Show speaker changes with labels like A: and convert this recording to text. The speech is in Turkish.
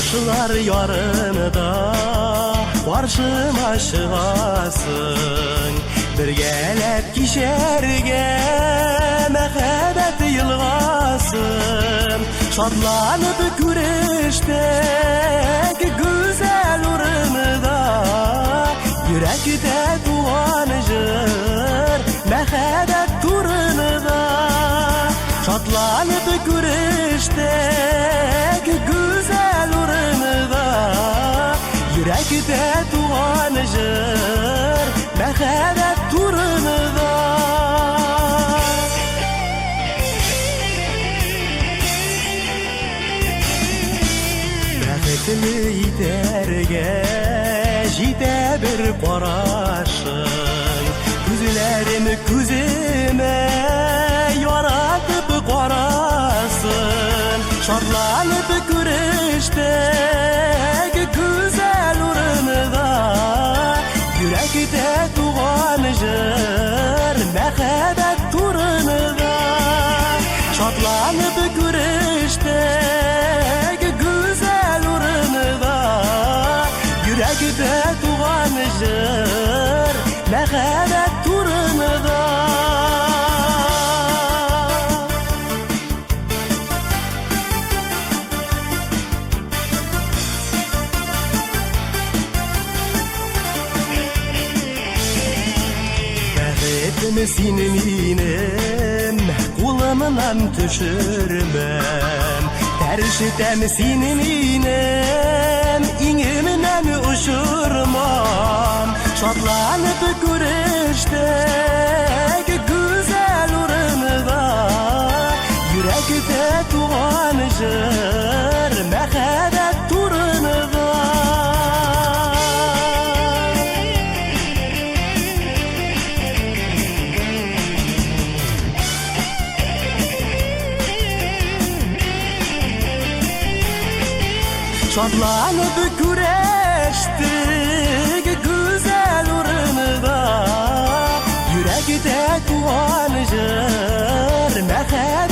A: Karşılar yarınıda karşıma çıgasın. Bir gelip kişerge mehabet yılgasın. Şadlanıp güreşteki güzel urumda yürekte tuğan jır mehabet turunda. Şadlanıp güreşteki güzel urumda yürekte tuğan jır mehabet turunda. Bäxtli iterge jite bir qaraşın. Күзләрем күземә яратып карасын. Шатланып күрештәге güzel урынында йөрәктә туган җыр мәхәббәт турында. Шатланып күрештәге güzel урынында йөрәктә туган җыр мәхәббәт турында. Бәхетем сине минем кулымнан төшермәм. Тәрҗетәм сине минем иңемнән ұшырмам. Шатланып күрештәге güzel урынында йөрәктә туган җыр мәхәббәт турында. Şadlanıp güreştik güzel urunida yürekte tuğan jır mehabet